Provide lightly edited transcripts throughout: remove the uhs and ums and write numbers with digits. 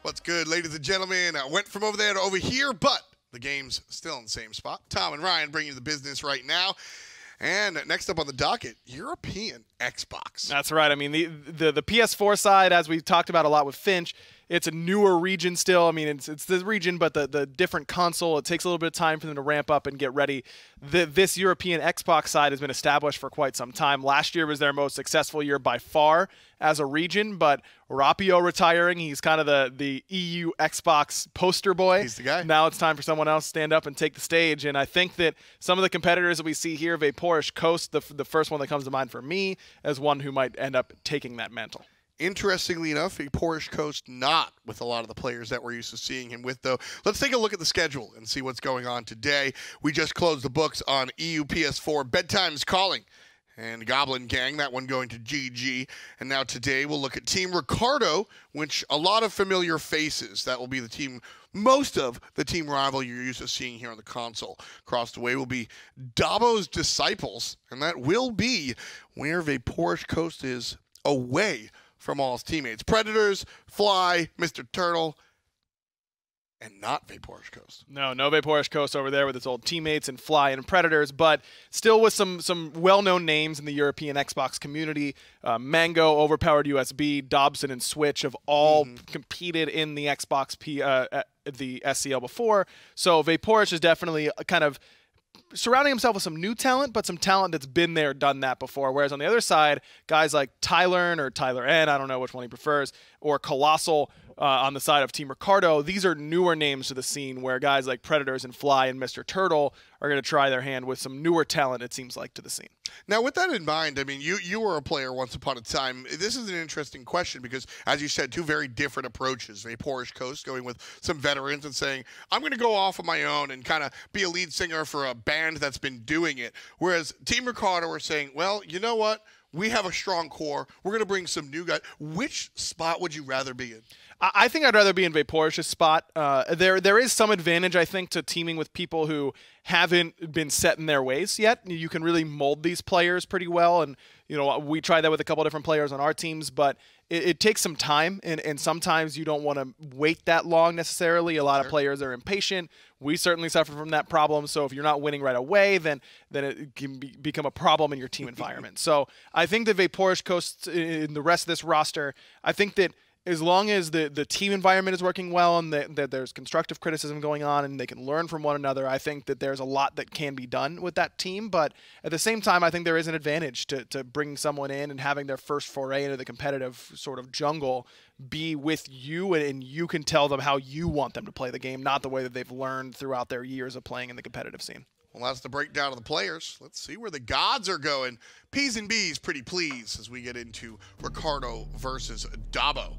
What's good, ladies and gentlemen? I went from over there to over here, but the game's still in the same spot. Tom and Ryan bringing you the business right now. And next up on the docket, European Xbox. That's right. I mean, the PS4 side, as we've talked about a lot with Finch, it's a newer region still. I mean, it's the region, but the different console, it takes a little bit of time for them to ramp up and get ready. This European Xbox side has been established for quite some time. Last year was their most successful year by far as a region, but Rapio retiring, he's kind of the EU Xbox poster boy. He's the guy. Now it's time for someone else to stand up and take the stage, and I think that some of the competitors that we see here, Vaporish Coast, the first one that comes to mind for me as one who might end up taking that mantle. Interestingly enough, a Porsche Coast not with a lot of the players that we're used to seeing him with, though. Let's take a look at the schedule and see what's going on today. We just closed the books on EU PS4. Bedtime's Calling and Goblin Gang, that one going to GG. And now today we'll look at Team Ricardo, which a lot of familiar faces. That will be the team, most of the team rival you're used to seeing here on the console. Across the way will be Dobbos Disciples, and that will be where Vaporish Coast is away from all his teammates. Predators, Fly, Mr. Turtle, and not Vaporish Coast. No Vaporish Coast over there with its old teammates and Fly and Predators, but still with some well-known names in the European Xbox community. Mango, OverPoweredUSB, Dobson, and Switch have all competed in the Xbox the SCL before. So Vaporish is definitely kind of surrounding himself with some new talent, but some talent that's been there, done that before. Whereas on the other side, guys like Tylern or Tylern, I don't know which one he prefers, or Colossxl on the side of Team Ricardo, these are newer names to the scene where guys like Predators and Fly and Mr. Turtle are going to try their hand with some newer talent, it seems like, to the scene. Now, with that in mind, I mean, you were a player once upon a time. This is an interesting question because, as you said, two very different approaches. Vaporish Coast going with some veterans and saying, I'm going to go off on my own and kind of be a lead singer for a band that's been doing it. Whereas Team Ricardo are saying, well, you know what? We have a strong core. We're going to bring some new guys. Which spot would you rather be in? I think I'd rather be in Vaporish's spot. There is some advantage, I think, to teaming with people who haven't been set in their ways yet. You can really mold these players pretty well, and we tried that with a couple different players on our teams, but it takes some time, and sometimes you don't want to wait that long necessarily. A lot of players are impatient. We certainly suffer from that problem, so if you're not winning right away, then it can become a problem in your team environment. So I think that Vaporish Coast in the rest of this roster, I think that as long as the team environment is working well and that there's constructive criticism going on and they can learn from one another, I think that there's a lot that can be done with that team. But at the same time, I think there is an advantage to bringing someone in and having their first foray into the competitive sort of jungle be with you, and you can tell them how you want them to play the game, not the way that they've learned throughout their years of playing in the competitive scene. Well, that's the breakdown of the players. Let's see where the gods are going. P's and B's pretty pleased as we get into Ricardo versus Dobbo.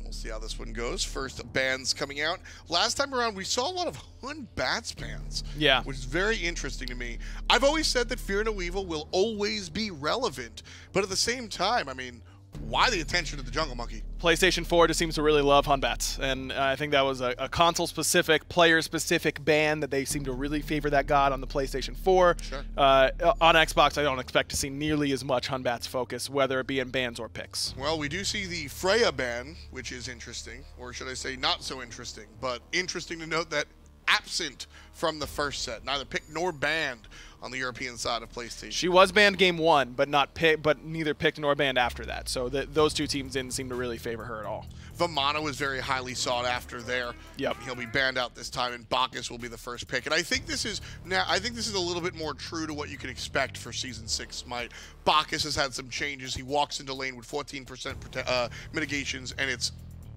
We'll see how this one goes. First bans coming out. Last time around, we saw a lot of Hun Bats bans. Yeah. Which is very interesting to me. I've always said that Fear No Evil will always be relevant, but at the same time, I mean, why the attention to the Jungle Monkey? PlayStation 4 just seems to really love Hun Bats, and I think that was a console-specific, player-specific ban that they seem to really favor that god on the PlayStation 4. Sure. On Xbox, I don't expect to see nearly as much Hun Bats focus, whether it be in bans or picks. Well, we do see the Freya ban, which is interesting, or should I say not so interesting, but interesting to note that absent from the first set, neither picked nor banned on the European side of PlayStation. She was banned game one, but neither picked nor banned after that. So those two teams didn't seem to really favor her at all. Vamana was very highly sought after there. Yep. He'll be banned out this time, and Bacchus will be the first pick. And I think this is a little bit more true to what you can expect for Season 6 Smite. Bacchus has had some changes. He walks into lane with 14% mitigations, and it's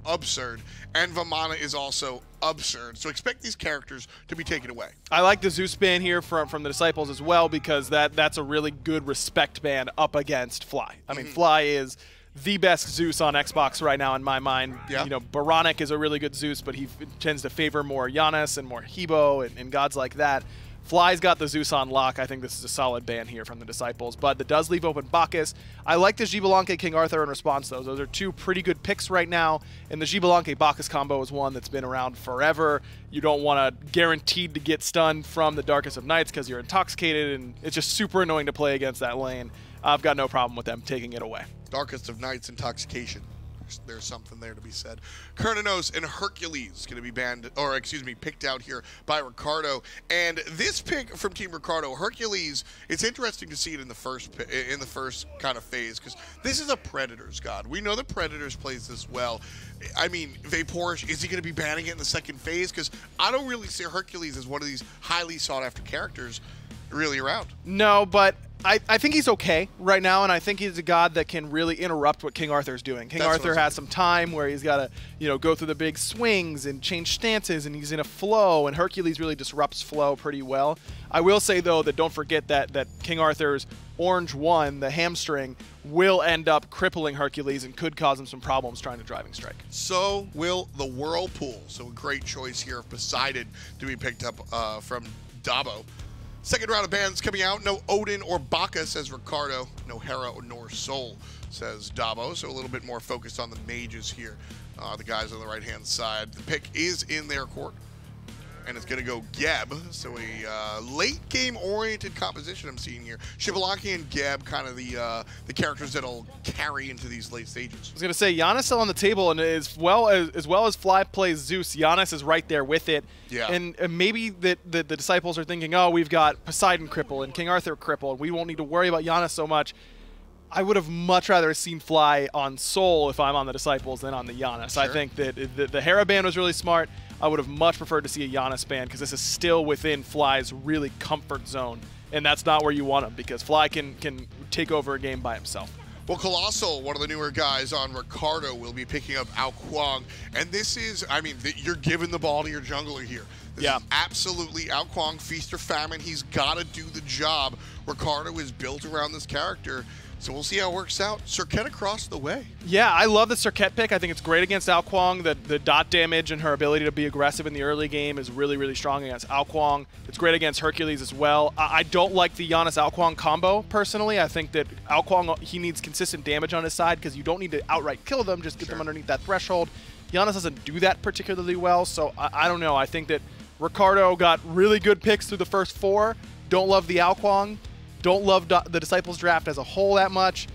absurd, and Vamana is also absurd. So expect these characters to be taken away. I like the Zeus ban here from the Disciples as well, because that's a really good respect ban up against Fly. I mean, Fly is the best Zeus on Xbox right now in my mind. Yeah. Baronic is a really good Zeus, but he tends to favor more Janus and more Hebo and gods like that. Fly's got the Zeus on lock. I think this is a solid ban here from the Disciples, but that does leave open Bacchus. I like the Xbalanque King Arthur in response, though. Those are two pretty good picks right now, and the Xbalanque Bacchus combo is one that's been around forever. You don't want to guaranteed to get stunned from the Darkest of Nights because you're intoxicated, and it's just super annoying to play against that lane. I've got no problem with them taking it away. Darkest of Nights intoxication. there's something there to be said. Cernunnos and Hercules going to be banned, or excuse me, picked out here by Ricardo. And this pick from Team Ricardo, Hercules, it's interesting to see it in the first kind of phase, because this is a Predators god. We know the Predators plays this well. I mean, Vaporish, is he going to be banning it in the second phase? Because I don't really see Hercules as one of these highly sought-after characters really around. No, but I think he's okay right now, and I think he's a god that can really interrupt what King Arthur's doing. King Arthur has some time where he's got to, go through the big swings and change stances, and he's in a flow, and Hercules really disrupts flow pretty well. I will say, though, that don't forget that King Arthur's Orange 1, the hamstring, will end up crippling Hercules and could cause him some problems trying to driving strike. So will the Whirlpool. So a great choice here of Poseidon to be picked up from Dobbo. Second round of bans coming out. No Odin or Bacchus, says Ricardo. No Hera nor Sol, says Dobbos. So a little bit more focused on the mages here. The guys on the right-hand side. The pick is in their court. And it's going to go Geb. So a late-game oriented composition I'm seeing here. Xbalanque and Geb, kind of the characters that'll carry into these late stages. I was going to say, Janus still on the table, and as well as Fly plays Zeus, Janus is right there with it. Yeah. And maybe the Disciples are thinking, oh, we've got Poseidon cripple and King Arthur cripple, and we won't need to worry about Janus so much. I would have much rather seen Fly on Sol if I'm on the Disciples than on the Janus. Sure. I think that the Hera ban was really smart. I would have much preferred to see a Janus ban, because this is still within Fly's really comfort zone, and that's not where you want him, because Fly can take over a game by himself. Well, Colossxl, one of the newer guys on Ricardo, will be picking up Kuang, and this is, I mean, you're giving the ball to your jungler here. This is absolutely Kuang, feast or famine. He's got to do the job. Ricardo is built around this character. So we'll see how it works out. Serqet across the way. Yeah, I love the Serqet pick. I think it's great against Kuang. The dot damage and her ability to be aggressive in the early game is really, really strong against Kuang. It's great against Hercules as well. I don't like the Janus Kuang combo, personally. I think that Kuang, he needs consistent damage on his side, because you don't need to outright kill them, just get them underneath that threshold. Janus doesn't do that particularly well, so I don't know. I think that Ricardo got really good picks through the first 4. Don't love the Kuang. Don't love the Disciples draft as a whole that much.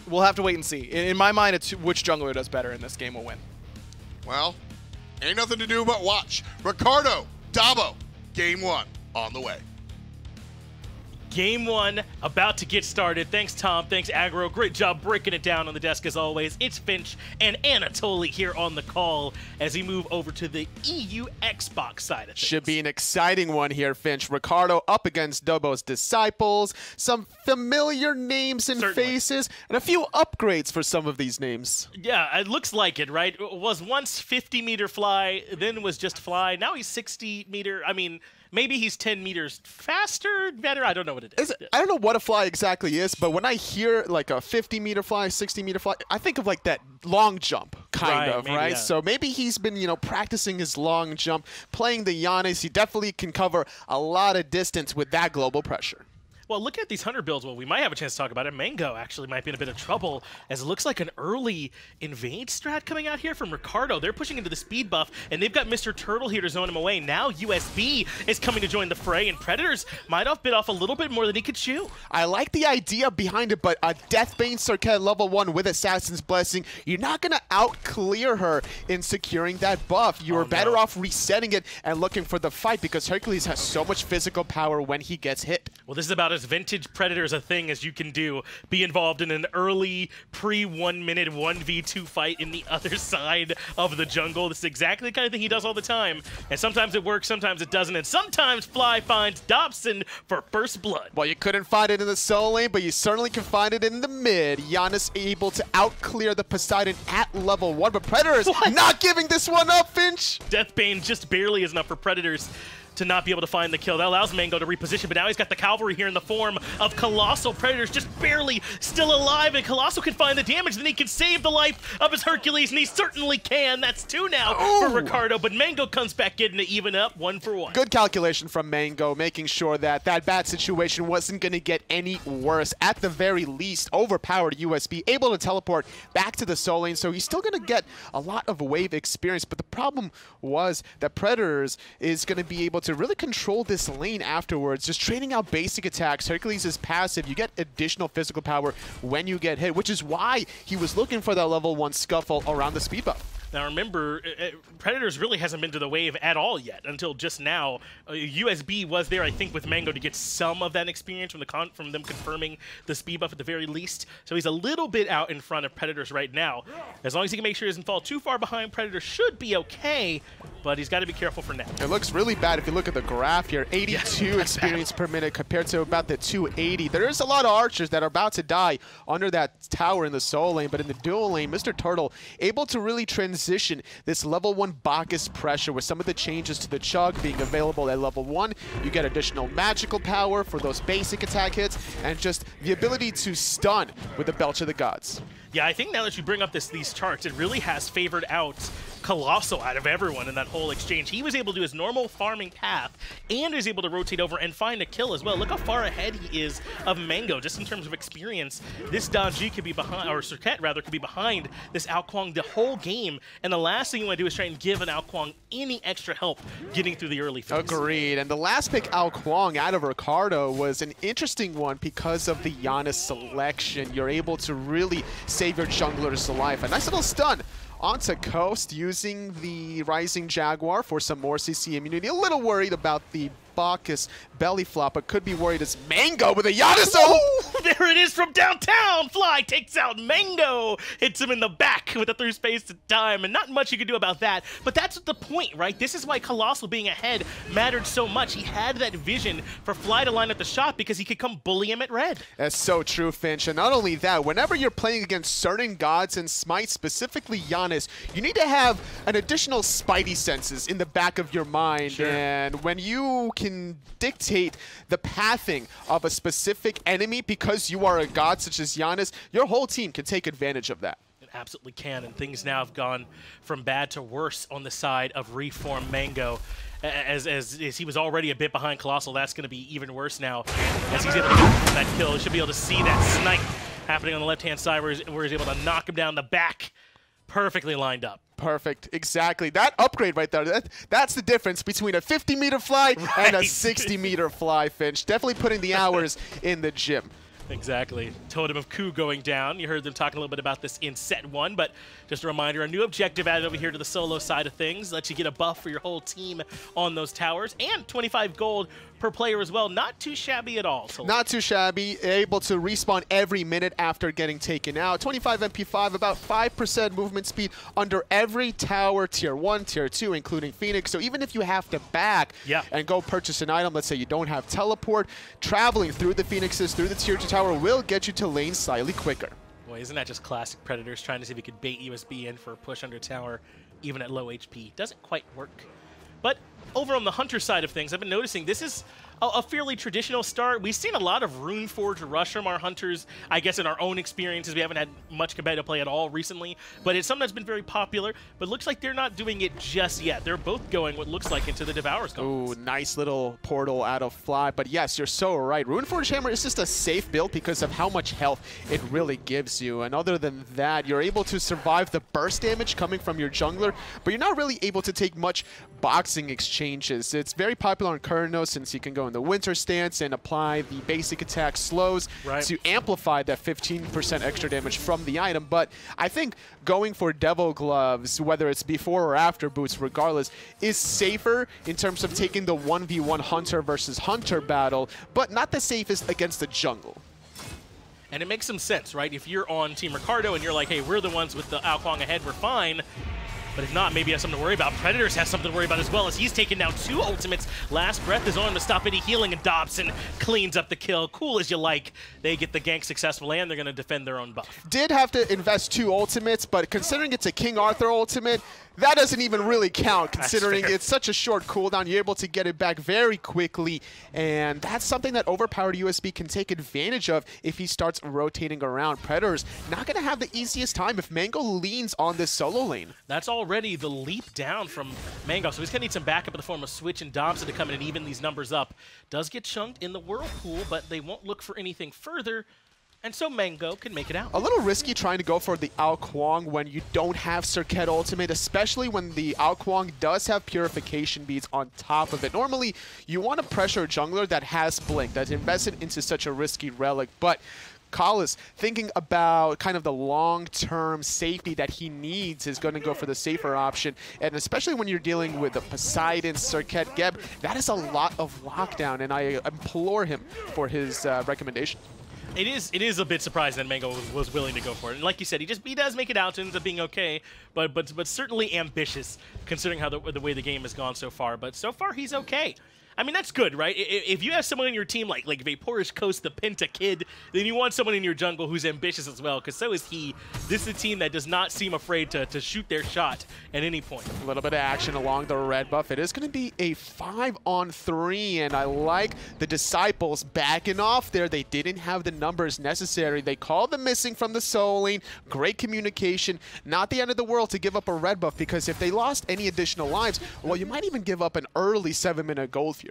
We'll have to wait and see. In my mind, it's which jungler does better in this game will win. Well, ain't nothing to do but watch. Ricardo, Dobbo, game 1 on the way. Game 1 about to get started. Thanks, Tom. Thanks, Aggro. Great job breaking it down on the desk as always. It's Finch and Anatoly here on the call as we move over to the EU Xbox side of things. Should be an exciting one here, Finch. Ricardo up against Dobbos Disciples. Some familiar names and faces, and a few upgrades for some of these names. Yeah, it looks like it, right? It was once 50-meter Fly, then was just Fly. Now he's 60-meter. I mean, maybe he's 10 meters faster, better. I don't know what it is. I don't know what a Fly exactly is, but when I hear like a 50-meter Fly, 60-meter Fly, I think of like that long jump kind of, right? Yeah. So maybe he's been, practicing his long jump, playing the Janus. He definitely can cover a lot of distance with that global pressure. Well, looking at these Hunter builds, well, we might have a chance to talk about it. Mango actually might be in a bit of trouble, as it looks like an early invade strat coming out here from Ricardo. They're pushing into the speed buff, and they've got Mr. Turtle here to zone him away. Now USB is coming to join the fray, and Predators might have bit off a little bit more than he could chew. I like the idea behind it, but a Deathbane Serqet level 1 with Assassin's Blessing, you're not going to out-clear her in securing that buff. You're better off resetting it and looking for the fight, because Hercules has so much physical power when he gets hit. Well, this is about as vintage Predators a thing as you can do. Be involved in an early pre-1 minute 1v2 fight in the other side of the jungle. This is exactly the kind of thing he does all the time. And sometimes it works, sometimes it doesn't. And sometimes Fly finds Dobson for first blood. Well, you couldn't find it in the solo lane, but you certainly can find it in the mid. Janus able to out-clear the Poseidon at level 1, but Predators not giving this one up, Finch! Deathbane just barely is enough for Predators to not be able to find the kill. That allows Mango to reposition, but now he's got the cavalry here in the form of Colossxl. Predators just barely still alive, and Colossxl can find the damage, then he can save the life of his Hercules, and he certainly can. That's 2 now for Ricardo, but Mango comes back in to even up 1 for 1. Good calculation from Mango, making sure that that bad situation wasn't going to get any worse. At the very least, overpowered USB, able to teleport back to the solo lane, so he's still going to get a lot of wave experience, but the problem was that Predators is going to be able to really control this lane afterwards, just training out basic attacks. Hercules is passive. You get additional physical power when you get hit, which is why he was looking for that level 1 scuffle around the speed buff. Now remember, Predators really hasn't been to the wave at all yet until just now. USB was there, I think, with Mango to get some of that experience from them confirming the speed buff at the very least. So he's a little bit out in front of Predators right now. As long as he can make sure he doesn't fall too far behind, Predators should be okay, but he's got to be careful for now. It looks really bad if you look at the graph here. 82 experience per minute compared to about the 280. There is a lot of archers that are about to die under that tower in the solo lane, but in the dual lane, Mr. Turtle able to really transition this level 1 Bacchus pressure with some of the changes to the chug being available at level 1. You get additional magical power for those basic attack hits and just the ability to stun with the Belch of the Gods. Yeah, I think now that you bring up these charts, it really has favored out Colossxl out of everyone in that whole exchange. He was able to do his normal farming path and was able to rotate over and find a kill as well. Look how far ahead he is of Mango just in terms of experience. This Daji could be behind, or Serqet rather, could be behind this Ao Kuang the whole game, and the last thing you want to do is try and give an Ao Kuang any extra help getting through the early phase. Agreed, and the last pick Ao Kuang out of Ricardo was an interesting one because of the Janus selection. You're able to really save your jungler's life. A nice little stun onto Coast using the Rising Jaguar for some more CC immunity. A little worried about the Bacchus belly flop, but could be worried as Mango with a Janus. Oh, there it is from downtown. Fly takes out Mango, hits him in the back with a through space to time, and not much you can do about that. But that's the point, right? This is why Colossxl being ahead mattered so much. He had that vision for Fly to line up the shot because he could come bully him at red. That's so true, Finch. And not only that, whenever you're playing against certain gods in Smite, specifically Janus, you need to have an additional spidey senses in the back of your mind. Sure. And when you can dictate the pathing of a specific enemy because you are a god such as Janus, your whole team can take advantage of that. It absolutely can, and things now have gone from bad to worse on the side of Reform Mango. As he was already a bit behind Colossxl, that's going to be even worse now. As he's able to get that kill, he should be able to see that snipe happening on the left-hand side where he's able to knock him down the back. Perfectly lined up. Perfect, exactly. That upgrade right there, that's the difference between a 50-meter fly and a 60-meter fly, Finch. Definitely putting the hours in the gym. Exactly. Totem of Ku going down. You heard them talking a little bit about this in set 1, but just a reminder, a new objective added over here to the solo side of things. Lets you get a buff for your whole team on those towers, and 25 gold per player as well. Not too shabby at all. Not too shabby. Able to respawn every minute after getting taken out. 25 MP5, about 5% movement speed under every tower, tier 1, tier 2, including Phoenix. So even if you have to back and go purchase an item, let's say you don't have teleport, traveling through the Phoenixes, through the tier 2 tower will get you to lane slightly quicker. Boy, isn't that just classic Predators trying to see if he could bait USB in for a push under tower, even at low HP. Doesn't quite work. But over on the Hunter side of things, I've been noticing this is a fairly traditional start. We've seen a lot of Runeforge rush from our Hunters, I guess in our own experiences. We haven't had much competitive play at all recently, but it's something that's been very popular, but looks like they're not doing it just yet. They're both going what looks like into the Devourer's Gauntlet. Ooh, nice little portal out of Fly, but yes, you're so right. Runeforge Hammer is just a safe build because of how much health it really gives you, and other than that, you're able to survive the burst damage coming from your jungler, but you're not really able to take much boxing exchanges. It's very popular on Cernunnos since you can go in the winter stance and apply the basic attack slows to amplify that 15% extra damage from the item. But I think going for Devil Gloves, whether it's before or after boots, regardless, is safer in terms of taking the 1v1 Hunter versus Hunter battle, but not the safest against the jungle. And it makes some sense, right? If you're on Team Ricardo and you're like, hey, we're the ones with the Ao Kuang ahead, we're fine. But if not, maybe he has something to worry about. Predators has something to worry about as well, as he's taken down 2 ultimates. Last breath is on to stop any healing, and Dobson cleans up the kill. Cool as you like. They get the gank successful, and they're going to defend their own buff. Did have to invest 2 ultimates, but considering it's a King Arthur ultimate, that doesn't even really count, considering it's such a short cooldown. You're able to get it back very quickly, and that's something that OverPoweredUSB can take advantage of if he starts rotating around. Predators not going to have the easiest time if Mango leans on this solo lane. That's already the leap down from Mango, so he's going to need some backup in the form of Switch and Dobson to come in and even these numbers up. Does get chunked in the Whirlpool, but they won't look for anything further. And so Mango can make it out. A little risky trying to go for the Kuang when you don't have Serqet ultimate, especially when the Kuang does have purification beads on top of it. Normally, you want to pressure a jungler that has Blink, that's invested into such a risky relic, but Colossxl, thinking about kind of the long-term safety that he needs, is going to go for the safer option. And especially when you're dealing with the Poseidon, Serqet, Geb, that is a lot of lockdown, and I implore him for his recommendation. It is a bit surprising that Mango was willing to go for it. And like you said, he does make it out and ends up being okay, but certainly ambitious considering how the way the game has gone so far. But so far he's okay. I mean, that's good, right? If you have someone in your team like Vaporesh Coast, the Penta Kid, then you want someone in your jungle who's ambitious as well, because so is he. This is a team that does not seem afraid to shoot their shot at any point. A little bit of action along the red buff. It is going to be a 5-on-3, and I like the Disciples backing off there. They didn't have the numbers necessary. They called them missing from the solo lane. Great communication. Not the end of the world to give up a red buff, because if they lost any additional lives, well, you might even give up an early 7-minute gold Fury.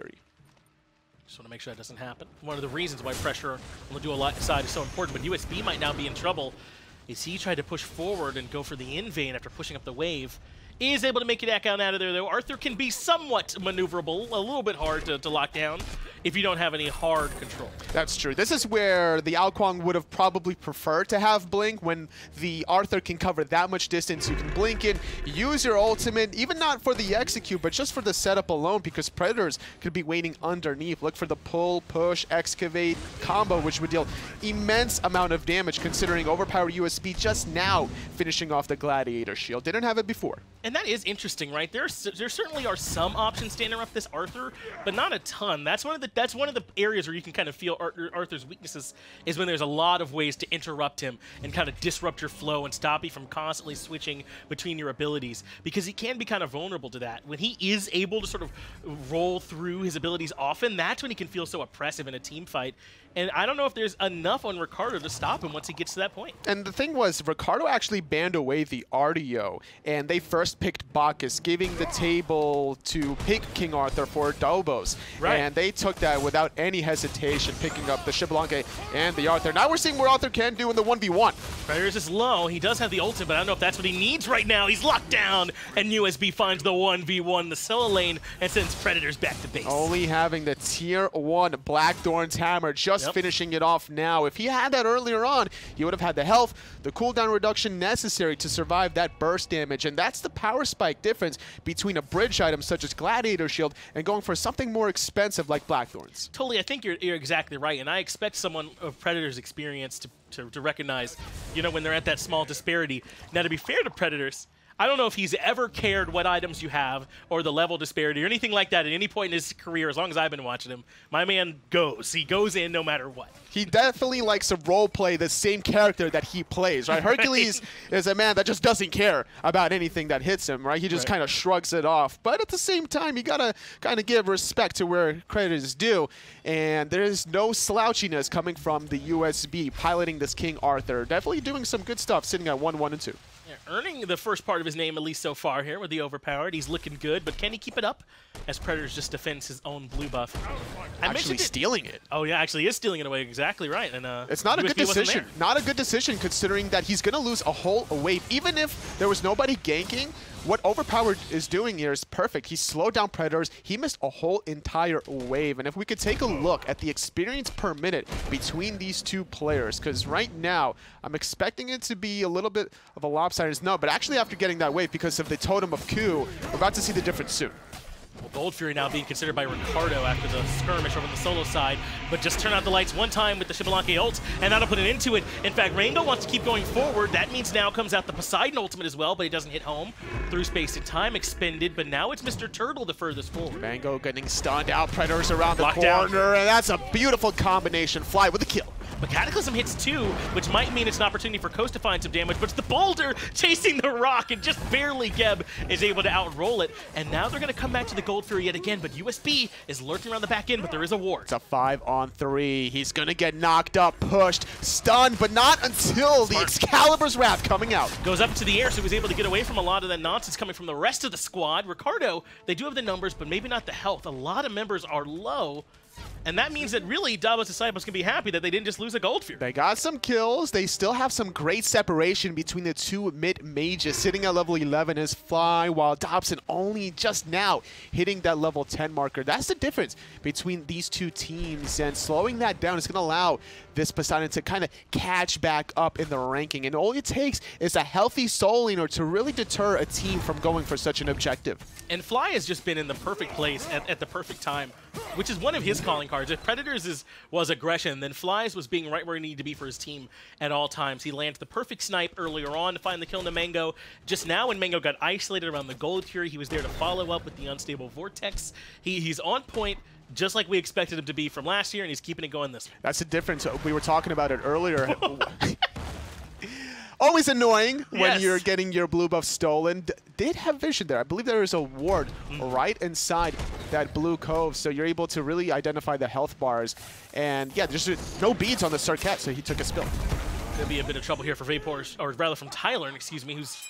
Just want to make sure that doesn't happen. One of the reasons why pressure on the dual side is so important, but USB might now be in trouble, is he tried to push forward and go for the in-vein after pushing up the wave. Is able to make it back out of there, though. Arthur can be somewhat maneuverable, a little bit hard to lock down if you don't have any hard control. That's true. This is where the Kuang would have probably preferred to have Blink. When the Arthur can cover that much distance, you can blink in, use your ultimate, even not for the execute, but just for the setup alone, because Predators could be waiting underneath. Look for the pull, push, excavate combo, which would deal immense amount of damage, considering OverPoweredUSB just now finishing off the Gladiator shield. Didn't have it before. And that is interesting, right? There certainly are some options to interrupt this Arthur, but not a ton. That's one of the areas where you can kind of feel Arthur's weaknesses, is when there's a lot of ways to interrupt him and kind of disrupt your flow and stop you from constantly switching between your abilities, because he can be kind of vulnerable to that. When he is able to sort of roll through his abilities often, that's when he can feel so oppressive in a team fight. And I don't know if there's enough on Ricardo to stop him once he gets to that point. And the thing was, Ricardo actually banned away the RDO, and they first picked Bacchus, giving the table to pick King Arthur for Dobbos. Right. And they took that without any hesitation, picking up the Xbalanque and the Arthur. Now we're seeing what Arthur can do in the 1v1. Predators is low. He does have the ultimate, but I don't know if that's what he needs right now. He's locked down, and USB finds the 1v1, the solo lane, and sends Predators back to base. Only having the tier 1 Blackthorn's hammer, just finishing it off now. If he had that earlier on, he would have had the health, the cooldown reduction necessary to survive that burst damage, and that's the power spike difference between a bridge item such as Gladiator Shield and going for something more expensive like Blackthorns. Totally, I think you're exactly right, and I expect someone of Predator's experience to recognize, you know, when they're at that small disparity. Now, to be fair to Predators, I don't know if he's ever cared what items you have or the level disparity or anything like that at any point in his career, as long as I've been watching him. My man goes. He goes in no matter what. He definitely likes to role play the same character that he plays, right? Hercules is a man that just doesn't care about anything that hits him, right? He just kind of shrugs it off. But at the same time, you got to kind of give respect to where credit is due. And there is no slouchiness coming from the USB piloting this King Arthur. Definitely doing some good stuff, sitting at 1-1 and 2. Earning the first part of his name, at least so far here with the Overpowered. He's looking good, but can he keep it up as Predators just defends his own blue buff? Actually stealing it. Oh, yeah, actually he is stealing it away. Exactly right. And it's not a good decision. Not a good decision considering that he's going to lose a whole wave. Even if there was nobody ganking, what Overpowered is doing here is perfect. He slowed down Predators. He missed a whole entire wave. And if we could take a look at the experience per minute between these two players, because right now I'm expecting it to be a little bit of a lopsided. No, but actually after getting that wave because of the Totem of Ku, we're about to see the difference soon. Well, Gold Fury now being considered by Ricardo after the skirmish over the solo side, but just turn out the lights one time with the Xbalanque ult, and that'll put an end to it. In fact, Rainbow wants to keep going forward. That means now comes out the Poseidon ultimate as well, but he doesn't hit home. Through space and time expended, but now it's Mr. Turtle the furthest forward. Mango getting stunned out, Predators around the corner, and that's a beautiful combination. Fly with a kill. But Cataclysm hits too, which might mean it's an opportunity for Coast to find some damage, but it's the Boulder chasing the rock, and just barely Geb is able to outroll it. And now they're going to come back to the Gold Fury yet again, but USB is lurking around the back end, but there is a ward. It's a 5-on-3. He's going to get knocked up, pushed, stunned, but not until the Excalibur's Wrath coming out. Goes up to the air, so he was able to get away from a lot of that nonsense coming from the rest of the squad. Ricardo, they do have the numbers, but maybe not the health. A lot of members are low. And that means that really Dobbos Disciples can be happy that they didn't just lose a Gold Fury. They got some kills. They still have some great separation between the two mid-mages. Sitting at level 11 is Fly, while Dobson only just now hitting that level 10 marker. That's the difference between these two teams, and slowing that down is going to allow this Poseidon to kind of catch back up in the ranking. And all it takes is a healthy soul laner to really deter a team from going for such an objective. And Fly has just been in the perfect place at the perfect time, which is one of his calling cards. If Predators was aggression, then Fly's was being right where he needed to be for his team at all times. He landed the perfect snipe earlier on to find the kill into Mango. Just now when Mango got isolated around the Gold Fury, he was there to follow up with the Unstable Vortex. He's on point, just like we expected him to be from last year, and he's keeping it going this way. That's the difference. We were talking about it earlier. Always annoying when you're getting your blue buff stolen. Did have vision there. I believe there is a ward right inside that blue cove, so you're able to really identify the health bars. And yeah, there's no beads on the Serqet, so he took a spill. There'll be a bit of trouble here for Vapors, or rather from Tylern, excuse me, who's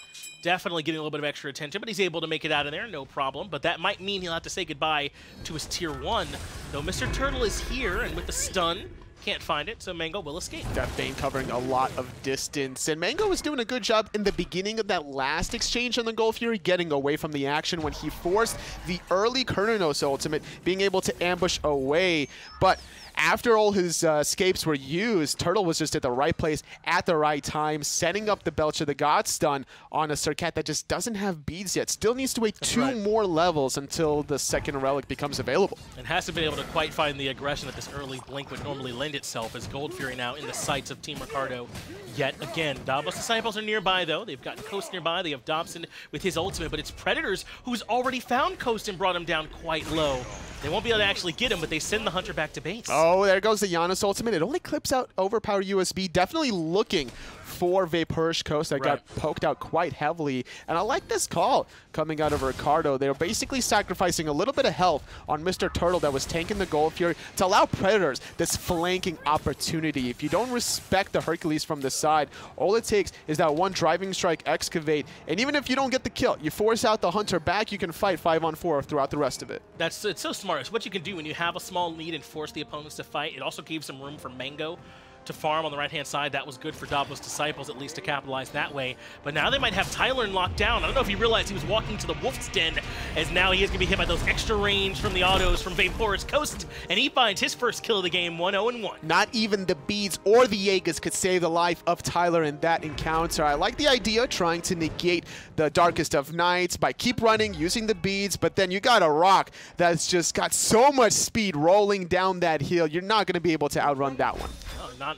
definitely getting a little bit of extra attention, but he's able to make it out of there, no problem. But that might mean he'll have to say goodbye to his tier 1. Though Mr. Turtle is here, and with the stun, can't find it, so Mango will escape. Death Bane covering a lot of distance, and Mango was doing a good job in the beginning of that last exchange on the Gold Fury, getting away from the action when he forced the early Cernunnos ultimate, being able to ambush away. But after all his escapes were used, Turtle was just at the right place at the right time, setting up the Belch of the God stun on a Serqet that just doesn't have beads yet. Still needs to wait two more levels until the second relic becomes available. And hasn't been able to quite find the aggression that this early blink would normally lend itself, as Gold Fury now in the sights of Team Ricardo yet again. Dobbos Disciples are nearby, though. They've got Coast nearby. They have Dobson with his ultimate, but it's Predators who's already found Coast and brought him down quite low. They won't be able to actually get him, but they send the Hunter back to base. Oh, there goes the Janus ultimate. It only clips out OverPoweredUSB. Definitely looking for Vaporish Coast that got poked out quite heavily. And I like this call coming out of Ricardo. They were basically sacrificing a little bit of health on Mr. Turtle that was tanking the Gold Fury to allow Predators this flanking opportunity. If you don't respect the Hercules from the side, all it takes is that one driving strike excavate, and even if you don't get the kill, you force out the Hunter back, you can fight 5-on-4 throughout the rest of it. It's so smart. It's what you can do when you have a small lead and force the opponents to fight. It also gave some room for Mango to farm on the right-hand side. That was good for Dobbos Disciples, at least to capitalize that way. But now they might have Tylern locked down. I don't know if he realized he was walking to the Wolf's Den, as now he is going to be hit by those extra range from the autos from Vaporish Coast, and he finds his first kill of the game, 1-0-1. Not even the beads or the Jaegers could save the life of Tyler in that encounter. I like the idea, trying to negate the Darkest of Nights by keep running, using the beads, but then you got a rock that's just got so much speed rolling down that hill. You're not going to be able to outrun that one.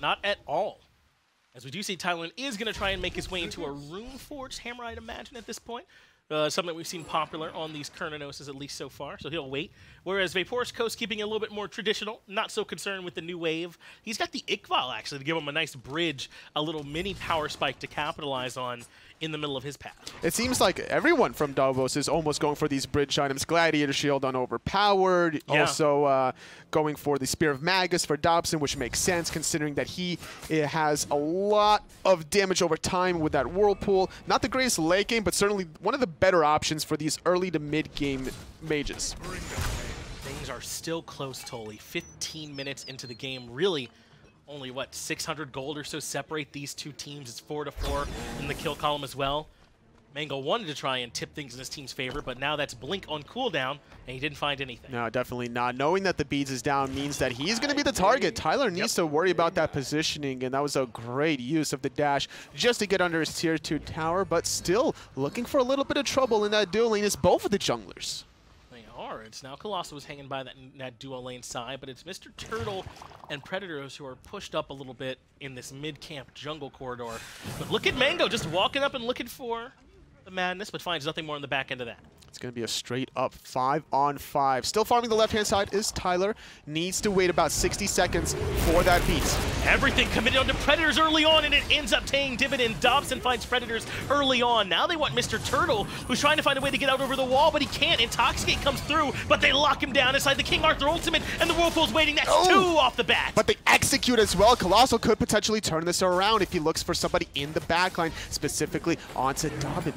Not at all. As we do see, Tylern is going to try and make his way into a Runeforged Hammer, I'd imagine, at this point. Something that we've seen popular on these Cernunnos, at least so far, so he'll wait. Whereas Vaporish Coast keeping it a little bit more traditional, not so concerned with the new wave. He's got the Xbalanque, actually, to give him a nice bridge, a little mini power spike to capitalize on in the middle of his path. It seems like everyone from Dobbos is almost going for these bridge items. Gladiator Shield on Overpowered, also going for the Spear of Magus for Dobson, which makes sense considering that he has a lot of damage over time with that Whirlpool. Not the greatest late game, but certainly one of the better options for these early to mid game mages. Things are still close, Tully. 15 minutes into the game, really. Only, what, 600 gold or so separate these two teams. It's 4-4 in the kill column as well. Mango wanted to try and tip things in his team's favor, but now that's Blink on cooldown, and he didn't find anything. No, definitely not. Knowing that the beads is down means that he's going to be the target. Tyler needs to worry about that positioning, and that was a great use of the dash just to get under his tier 2 tower, but still looking for a little bit of trouble in that dual lane is both of the junglers. It's now Colossxl was hanging by that duo lane side, but it's Mr. Turtle and Predators who are pushed up a little bit in this mid-camp jungle corridor. But look at Mango just walking up and looking for the madness, but finds nothing more on the back end of that. It's going to be a straight up 5-on-5. Still farming the left-hand side is Tyler. Needs to wait about 60 seconds for that beat. Everything committed onto Predators early on, and it ends up paying dividend. Dobson finds Predators early on. Now they want Mr. Turtle, who's trying to find a way to get out over the wall, but he can't. Intoxicate comes through, but they lock him down inside the King Arthur ultimate, and the Whirlpool's waiting. That's 2 off the bat. But they execute as well. Colossxl could potentially turn this around if he looks for somebody in the backline, specifically onto Dobbin.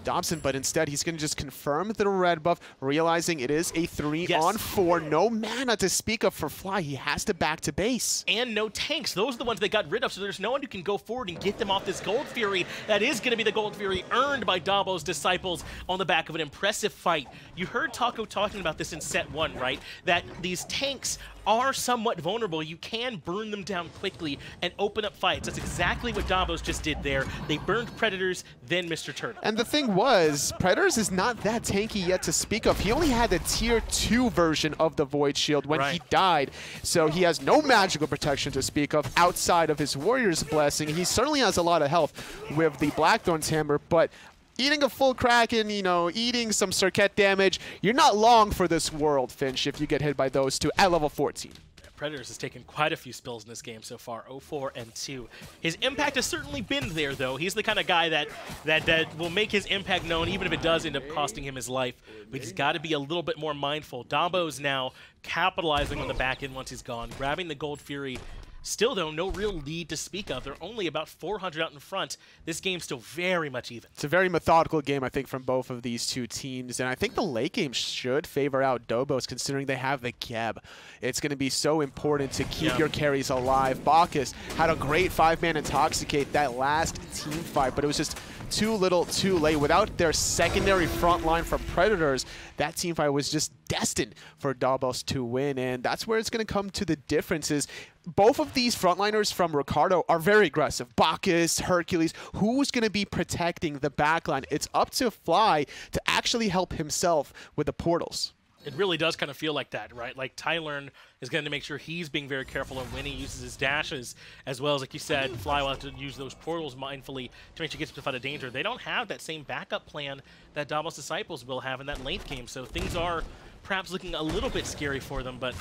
Dobson, but instead he's going to just confirm the red buff, realizing it is a 3-on-4. No mana to speak of for Fly. He has to back to base. And no tanks. Those are the ones they got rid of, so there's no one who can go forward and get them off this Gold Fury. That is going to be the Gold Fury earned by Dobbos Disciples on the back of an impressive fight. You heard Taco talking about this in set 1, right? That these tanks are somewhat vulnerable. You can burn them down quickly and open up fights. That's exactly what Dobbos just did there. They burned Predators, then Mr. Turtle. And the thing was, Predators is not that tanky yet to speak of. He only had the tier 2 version of the Void Shield when he died, so he has no magical protection to speak of outside of his Warrior's Blessing. He certainly has a lot of health with the Blackthorn's Hammer, but eating a full Kraken, you know, eating some Serqet damage, you're not long for this world, Finch, if you get hit by those two at level 14. Predators has taken quite a few spills in this game so far, 0-4 and 2. His impact has certainly been there, though. He's the kind of guy that will make his impact known, even if it does end up costing him his life. But he's got to be a little bit more mindful. Dobbos now capitalizing on the back end once he's gone, grabbing the Gold Fury. Still, though, no real lead to speak of. They're only about 400 out in front. This game's still very much even. It's a very methodical game, I think, from both of these two teams. And I think the late game should favor out Dobbos, considering they have the Geb. It's going to be so important to keep your carries alive. Bacchus had a great 5-man Intoxicate that last team fight, but it was just too little, too late. Without their secondary front line from Predators, that team fight was just destined for Dobbos to win, and that's where it's going to come to the differences. Both of these frontliners from Ricardo are very aggressive. Bacchus, Hercules, who's going to be protecting the backline? It's up to Fly to actually help himself with the portals. It really does kind of feel like that, right? Like Tylern is going to make sure he's being very careful of when he uses his dashes, as well as, like you said, Fly will have to use those portals mindfully to make sure he gets himself out of danger. They don't have that same backup plan that Dobbos Disciples will have in that late game, so things are perhaps looking a little bit scary for them, but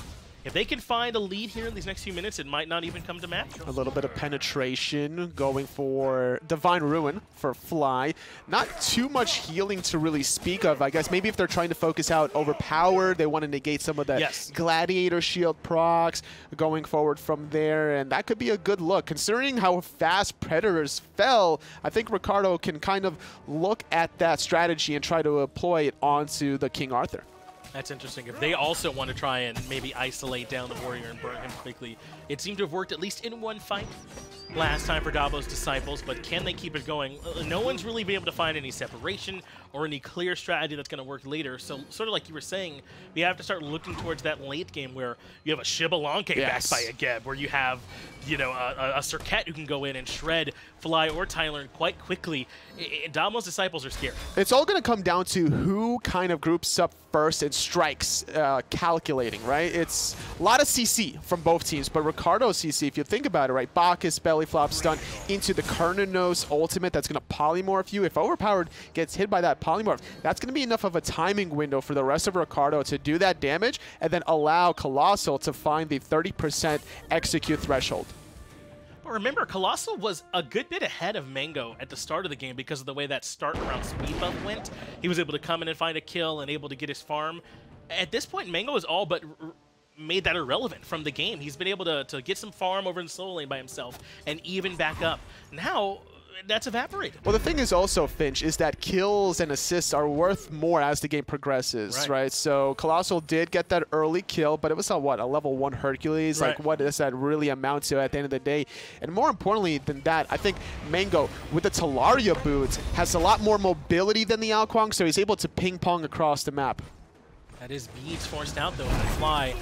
if they can find a lead here in these next few minutes, it might not even come to match. A little bit of penetration going for Divine Ruin for Fly. Not too much healing to really speak of. I guess maybe if they're trying to focus out Overpowered, they want to negate some of the Gladiator Shield procs going forward from there, and that could be a good look. Considering how fast Predators fell, I think Ricardo can kind of look at that strategy and try to employ it onto the King Arthur. That's interesting. If they also want to try and maybe isolate down the Warrior and burn him quickly, it seemed to have worked at least in one fight last time for Dobbos Disciples, but can they keep it going? No one's really been able to find any separation or any clear strategy that's going to work later. So sort of like you were saying, we have to start looking towards that late game where you have a Xbalanque backed by a Geb, where you have, you know, a Serqet who can go in and shred Fly or Tylern quite quickly. Dobbos Disciples are scared. It's all going to come down to who kind of groups up first and strikes, calculating, right? It's a lot of CC from both teams, but Ricardo's CC, if you think about it, right? Bacchus belly flop stun into the Cernunnos ultimate that's going to polymorph you. If Overpowered gets hit by that polymorph, that's going to be enough of a timing window for the rest of Ricardo to do that damage and then allow Colossxl to find the 30% execute threshold. But remember, Colossxl was a good bit ahead of Mango at the start of the game because of the way that start around speed buff went. He was able to come in and find a kill and able to get his farm. At this point, Mango is all but made that irrelevant from the game. He's been able to get some farm over in solo lane by himself and even back up. Now, that's evaporated. Well, the thing is also, Finch, is that kills and assists are worth more as the game progresses, right? So Colossxl did get that early kill, but it was a level 1 Hercules. Like, what does that really amount to at the end of the day? And more importantly than that, I think Mango, with the Talaria boots, has a lot more mobility than the Kuang, so he's able to ping-pong across the map. That is beads forced out, though, in the Fly.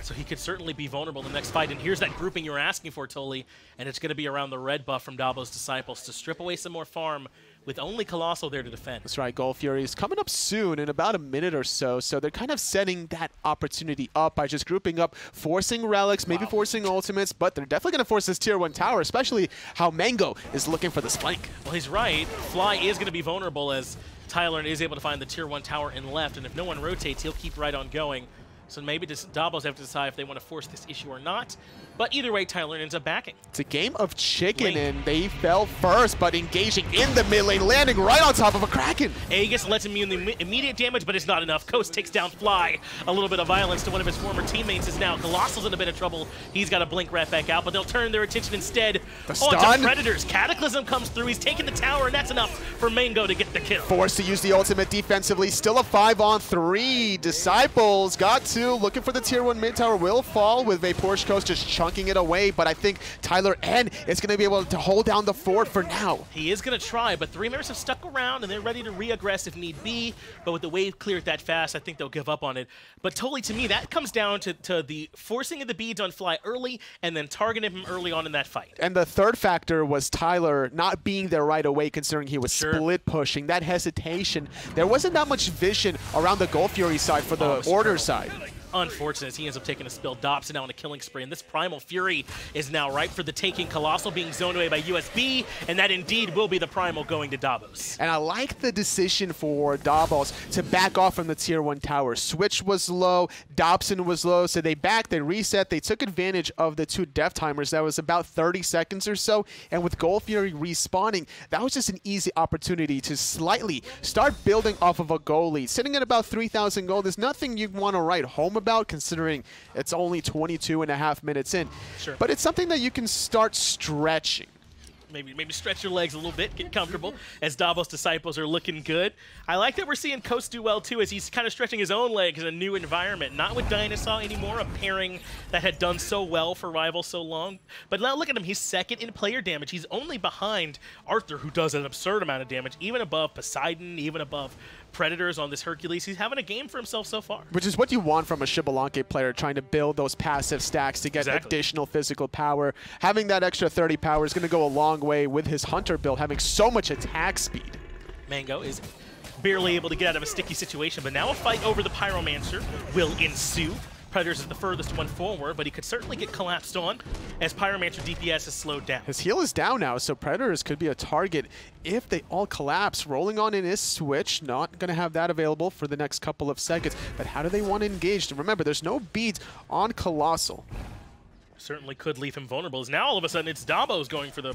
So he could certainly be vulnerable in the next fight. And here's that grouping you were asking for, Toli. And it's going to be around the red buff from Dobbos Disciples to strip away some more farm with only Colossxl there to defend. That's right. Gold Fury is coming up soon in about a minute or so. So they're kind of setting that opportunity up by just grouping up, forcing relics, maybe forcing ultimates, but they're definitely going to force this tier 1 tower, especially how Mango is looking for this flank. Well, he's right. Fly is going to be vulnerable as Tylern is able to find the tier 1 tower in left. And if no one rotates, he'll keep right on going. So maybe Dobbos have to decide if they want to force this issue or not. But either way, Tylern ends up backing. It's a game of chicken, and they fell first, but engaging in the mid lane, landing right on top of a Kraken. Aegis lets immune the immediate damage, but it's not enough. Coast takes down Fly. A little bit of violence to one of his former teammates is now Colossxl's in a bit of trouble. He's got to blink right back out, but they'll turn their attention instead onto Predators. Cataclysm comes through. He's taking the tower, and that's enough for Mango to get the kill. Forced to use the ultimate defensively. Still a 5-on-3. Disciples got to, looking for the tier 1 mid tower, will fall with Vaporshkos just chunking it away, but I think Tylern is going to be able to hold down the fort for now. He is going to try, but 3 members have stuck around, and they're ready to re-aggress if need be, but with the wave cleared that fast, I think they'll give up on it. But totally, to me, that comes down to the forcing of the beads on Fly early, and then targeting him early on in that fight. And the third factor was Tylern not being there right away, considering he was split pushing. That hesitation, there wasn't that much vision around the Gold Fury side for the Order side. Unfortunate as he ends up taking a spill. Dobson now on a killing spree, and this Primal Fury is now ripe for the taking. Colossxl being zoned away by USB, and that indeed will be the Primal going to Dobbos. And I like the decision for Dobbos to back off from the tier 1 tower. Switch was low, Dobson was low, so they backed, they reset, they took advantage of the 2 death timers. That was about 30 seconds or so, and with Gold Fury respawning, that was just an easy opportunity to slightly start building off of a goal lead. Sitting at about 3,000 gold is nothing you want to write home about, considering it's only 22.5 minutes in. Sure. But it's something that you can start stretching. Maybe stretch your legs a little bit, get comfortable, as Dobbos Disciples are looking good. I like that we're seeing Coast do well, too, as he's kind of stretching his own legs in a new environment. Not with Dinosaur anymore, a pairing that had done so well for Rival so long. But now look at him, he's second in player damage. He's only behind Arthur, who does an absurd amount of damage, even above Poseidon, even above Predators on this Hercules. He's having a game for himself so far. Which is what you want from a Xbalanque player, trying to build those passive stacks to get additional physical power. Having that extra 30 power is going to go a long way with his Hunter build, having so much attack speed. Mango is barely able to get out of a sticky situation, but now a fight over the Pyromancer will ensue. Predators is the furthest one forward, but he could certainly get collapsed on as Pyromancer DPS is slowed down. His heal is down now, so Predators could be a target if they all collapse. Rolling on in his switch, not going to have that available for the next couple of seconds. But how do they want to engage? Remember, there's no beads on Colossxl. Certainly could leave him vulnerable. As now all of a sudden it's Dobbos going for the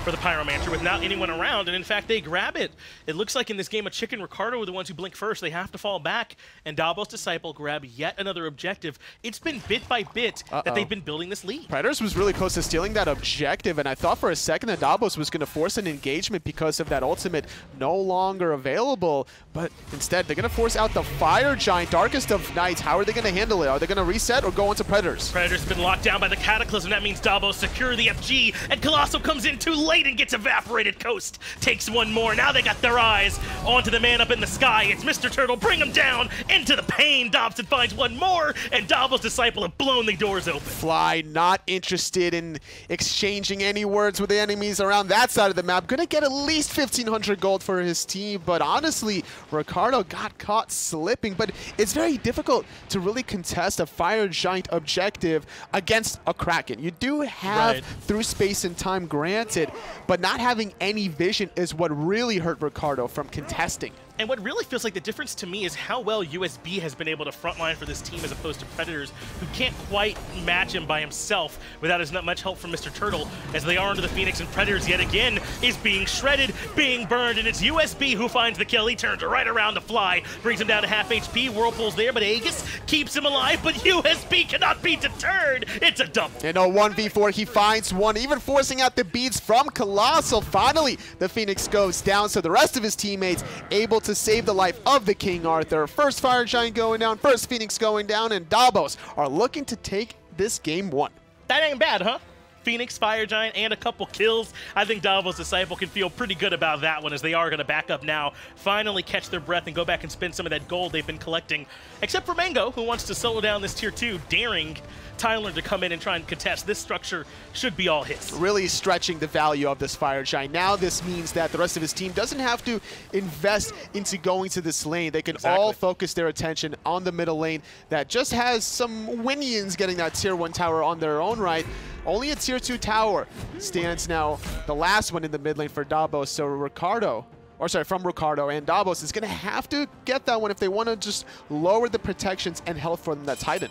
Pyromancer without anyone around, and in fact they grab it. It looks like in this game of chicken, Ricardo were the ones who blink first. They have to fall back, and Dobbos Disciple grab yet another objective. It's been bit by bit that they've been building this lead. Predators was really close to stealing that objective, and I thought for a second that Dobbos was going to force an engagement because of that ultimate no longer available, but instead they're going to force out the Fire Giant, Darkest of Nights. How are they going to handle it? Are they going to reset or go into Predators? Predators have been locked down by the Cataclysm. That means Dobbos secure the FG, and Colossxl comes in too late and gets evaporated. Coast takes one more. Now they got their eyes onto the man up in the sky. It's Mr. Turtle. Bring him down into the pain. Dobson finds one more, and Dobbos Disciple have blown the doors open. Fly not interested in exchanging any words with the enemies around that side of the map. Gonna get at least 1,500 gold for his team, but honestly, Ricardo got caught slipping. But it's very difficult to really contest a Fire Giant objective against a Kraken. You do have through space and time granted, but not having any vision is what really hurt Ricardo from contesting. And what really feels like the difference to me is how well USB has been able to frontline for this team as opposed to Predators, who can't quite match him by himself without as much help from Mr. Turtle, as they are under the Phoenix, and Predators yet again is being shredded, being burned, and it's USB who finds the kill. He turns right around to Fly, brings him down to half HP. Whirlpool's there, but Aegis keeps him alive, but USB cannot be deterred. It's a double. In a 1v4, he finds one, even forcing out the beads from Colossxl. Finally, the Phoenix goes down, so the rest of his teammates able to save the life of the King Arthur. First Fire Giant going down, first Phoenix going down, and Dobbos are looking to take this game 1. That ain't bad, huh? Phoenix, Fire Giant, and a couple kills. I think Dobbos Disciple can feel pretty good about that one, as they are going to back up now, finally catch their breath and go back and spend some of that gold they've been collecting. Except for Mango, who wants to solo down this tier 2, daring Tylern to come in and try and contest. This structure should be all his. Really stretching the value of this Fire Giant. Now this means that the rest of his team doesn't have to invest into going to this lane. They can all focus their attention on the middle lane that just has some Winions getting that tier 1 tower on their own right. Only a tier 2 tower stands now, the last one in the mid lane for Dobbos, so Ricardo or sorry, from Ricardo, and Dobbos is going to have to get that one if they want to just lower the protections and health from that Titan.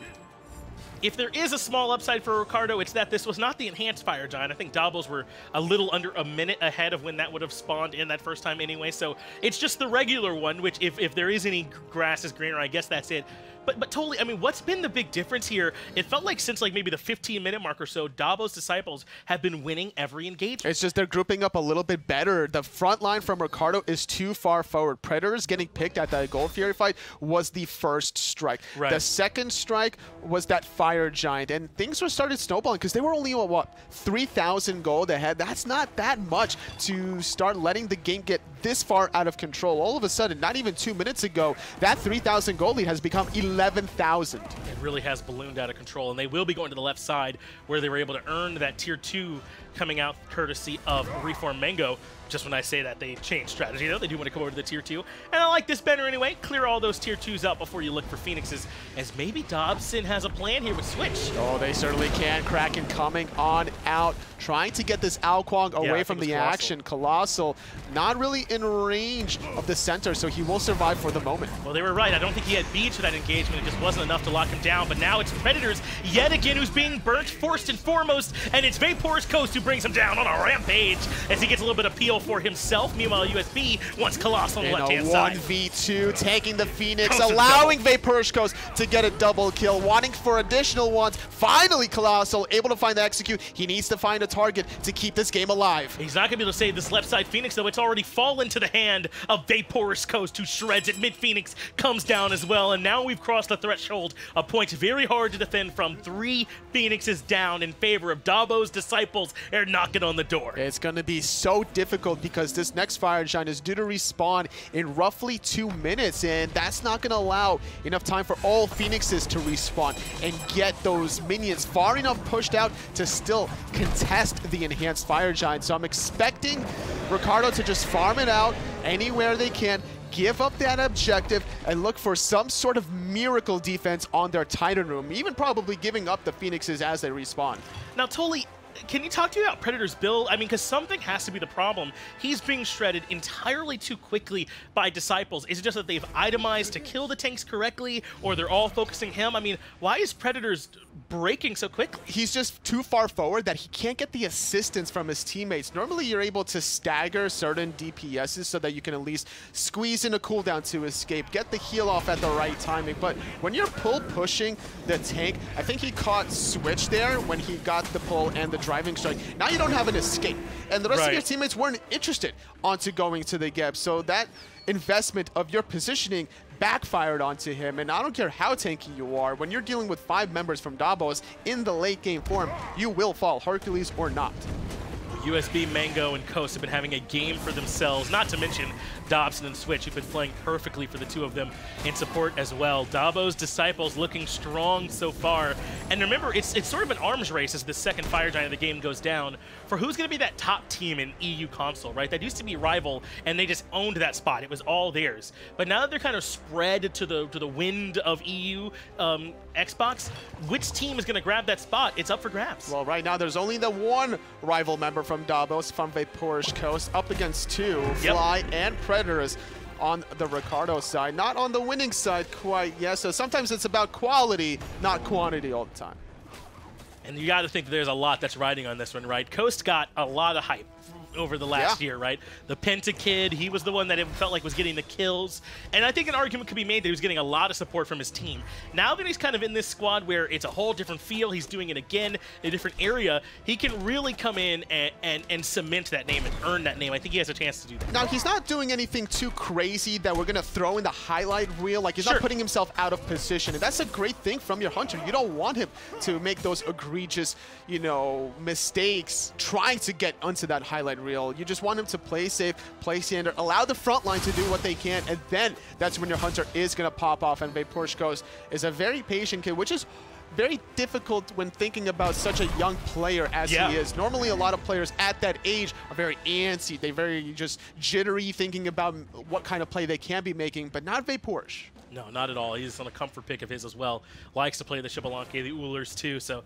If there is a small upside for Ricardo, it's that this was not the enhanced Fire Giant. I think Dobbos were a little under a minute ahead of when that would have spawned in that first time anyway, so it's just the regular one, which if there is any grass is greener, I guess that's it. But totally, I mean, what's been the big difference here? It felt like since like maybe the 15-minute mark or so, Dobbos Disciples have been winning every engagement. It's just they're grouping up a little bit better. The front line from Ricardo is too far forward. Predators getting picked at that Gold Fury fight was the first strike. Right. The second strike was that Fire Giant, and things were started snowballing because they were only, what, 3,000 gold ahead. That's not that much to start letting the game get this far out of control. All of a sudden, not even 2 minutes ago, that 3,000 gold lead has become 11,000. It really has ballooned out of control, and they will be going to the left side where they were able to earn that tier 2 coming out courtesy of Reform Mango. Just when I say that, they changed strategy, though. They do want to come over to the tier 2. And I like this banner anyway. Clear all those tier 2s out before you look for Phoenixes, as maybe Dobson has a plan here with Switch. Oh, they certainly can. Kraken coming on out, trying to get this Kuang away from the action. Colossxl not really in range of the center, so he will survive for the moment. Well, they were right. I don't think he had beads for that engagement. It just wasn't enough to lock him down. But now it's Predators yet again who's being burnt first and foremost, and it's Vapor's Coast who brings him down on a rampage as he gets a little bit of peel for himself. Meanwhile, USB wants Colossxl on the left-hand side. 1v2, taking the Phoenix, allowing Vapor's Coast to get a double kill, wanting for additional ones. Finally, Colossxl able to find the execute. He needs to find a target to keep this game alive. He's not going to be able to save this left side Phoenix, though. It's already fallen to the hand of Vapor's Coast, who shreds it. Mid-Phoenix comes down as well, and now we've crossed the threshold. A point very hard to defend from. 3 Phoenixes down in favor of Dobbos Disciples. They're knocking on the door. It's going to be so difficult because this next Fire Giant is due to respawn in roughly 2 minutes, and that's not going to allow enough time for all Phoenixes to respawn and get those minions far enough pushed out to still contest the enhanced Fire Giant. So I'm expecting Ricardo to just farm it out anywhere they can, give up that objective, and look for some sort of miracle defense on their Titan room, even probably giving up the Phoenixes as they respawn. Now, Toli, can you talk to me about Predator's build? I mean, because something has to be the problem. He's being shredded entirely too quickly by Disciples. Is it just that they've itemized to kill the tanks correctly, or they're all focusing him? I mean, why is Predator's breaking so quickly? He's just too far forward that he can't get the assistance from his teammates. Normally, you're able to stagger certain DPSs so that you can at least squeeze in a cooldown to escape, get the heal off at the right timing. But when you're pushing the tank, I think he caught Switch there when he got the pull and the driving strike. Now you don't have an escape, and the rest of your teammates weren't interested onto going to the gap, so that investment of your positioning backfired onto him. And I don't care how tanky you are, when you're dealing with 5 members from Dobbos in the late game form, you will fall, Hercules or not. USB, Mango, and Coast have been having a game for themselves, not to mention Dobson and Switch, who've been playing perfectly for the two of them in support as well. Dobbos Disciples looking strong so far. And remember, it's sort of an arms race as the second Fire Giant of the game goes down for who's going to be that top team in EU console, right? That used to be Rival, and they just owned that spot. It was all theirs. But now that they're kind of spread to the wind of EU Xbox, which team is going to grab that spot? It's up for grabs. Well, right now there's only the one Rival member from Dobbos, from Vapor's Coast, up against 2, Fly and Predators on the Ricardo side. Not on the winning side quite yet, so sometimes it's about quality, not quantity all the time. And you got to think that there's a lot that's riding on this one, right? Coast got a lot of hype over the last year, right? The Penta Kid, he was the one that it felt like was getting the kills. And I think an argument could be made that he was getting a lot of support from his team. Now that he's kind of in this squad where it's a whole different feel, he's doing it again in a different area, he can really come in and cement that name and earn that name. I think he has a chance to do that. Now, he's not doing anything too crazy that we're going to throw in the highlight reel. Like, he's not putting himself out of position. And that's a great thing from your Hunter. You don't want him to make those egregious, you know, mistakes trying to get onto that highlight reel. You just want him to play safe, play standard, allow the front line to do what they can, and then that's when your Hunter is going to pop off. And Vapor's Coast is a very patient kid, which is very difficult when thinking about such a young player as he is. Normally, a lot of players at that age are very antsy. They're very just jittery, thinking about what kind of play they can be making, but not Vapor's. No, not at all. He's on a comfort pick of his as well. Likes to play the Xbalanque, the Oolers too, so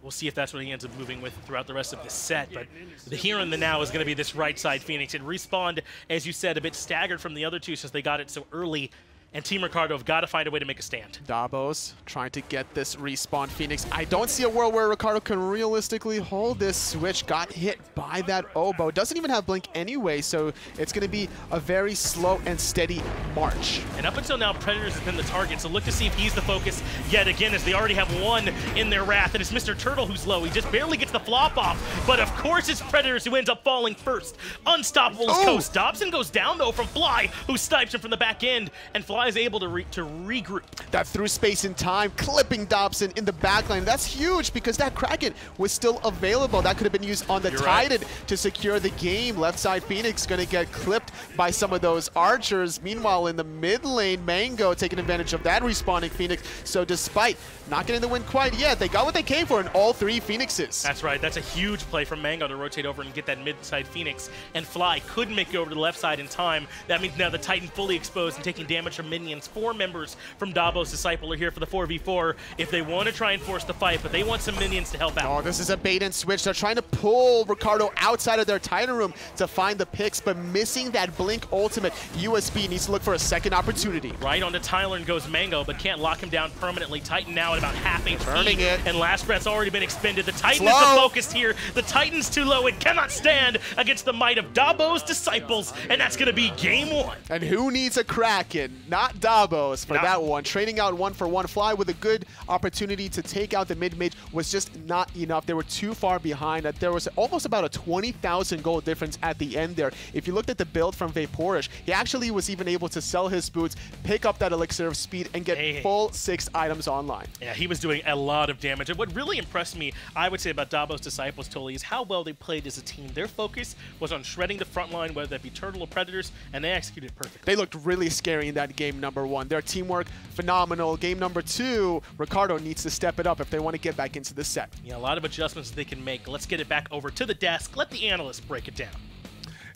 We'll see if that's what he ends up moving with throughout the rest of this set. But the here and the now is going to be this right side Phoenix. It respawned, as you said, a bit staggered from the other two since they got it so early. And Team Ricardo have got to find a way to make a stand. Dobbos trying to get this respawn Phoenix. I don't see a world where Ricardo can realistically hold this switch. Got hit by that oboe. Doesn't even have blink anyway, so it's going to be a very slow and steady march. And up until now, Predators has been the target, so look to see if he's the focus yet again, as they already have one in their wrath. And it's Mr. Turtle who's low. He just barely gets the flop off. But of course it's Predators who ends up falling first. Unstoppable is Coast. Dobson goes down though from Fly, who snipes him from the back end, and Fly is able to regroup. That through space and time, clipping Dobson in the backline. That's huge because that Kraken was still available. That could have been used on the Titan to secure the game. Left side Phoenix going to get clipped by some of those archers. Meanwhile, in the mid lane, Mango taking advantage of that respawning Phoenix. So despite not getting the win quite yet, they got what they came for in all three Phoenixes. That's right. That's a huge play from Mango to rotate over and get that mid-side Phoenix. And Fly couldn't make it over to the left side in time. That means now the Titan fully exposed and taking damage from minions. 4 members from Dobbos Disciples are here for the 4v4 if they want to try and force the fight, but they want some minions to help out. Oh, this is a bait and switch. They're trying to pull Ricardo outside of their Titan room to find the picks, but missing that blink ultimate. USB needs to look for a second opportunity. Right onto Tylern goes Mango, but can't lock him down permanently. Titan now at about half HP. Burning it. And Last Breath's already been expended. The Titan is the focus here. The Titan's too low. It cannot stand against the might of Dobbos Disciples, and that's going to be game 1. And who needs a Kraken? Not Dobbos for that one. Trading out 1-for-1. Fly with a good opportunity to take out the mid-mage was just not enough. They were too far behind. There was almost about a 20,000 gold difference at the end there. If you looked at the build from Vaporish, he actually was even able to sell his boots, pick up that elixir of speed, and get full 6 items online. Yeah, he was doing a lot of damage. And what really impressed me, I would say, about Dobbos Disciples, Tully, is how well they played as a team. Their focus was on shredding the front line, whether that be Turtle or Predators, and they executed perfectly. They looked really scary in that game number 1. Their teamwork, phenomenal. Game number 2, Ricardo needs to step it up if they want to get back into the set. Yeah, a lot of adjustments they can make. Let's get it back over to the desk. Let the analysts break it down.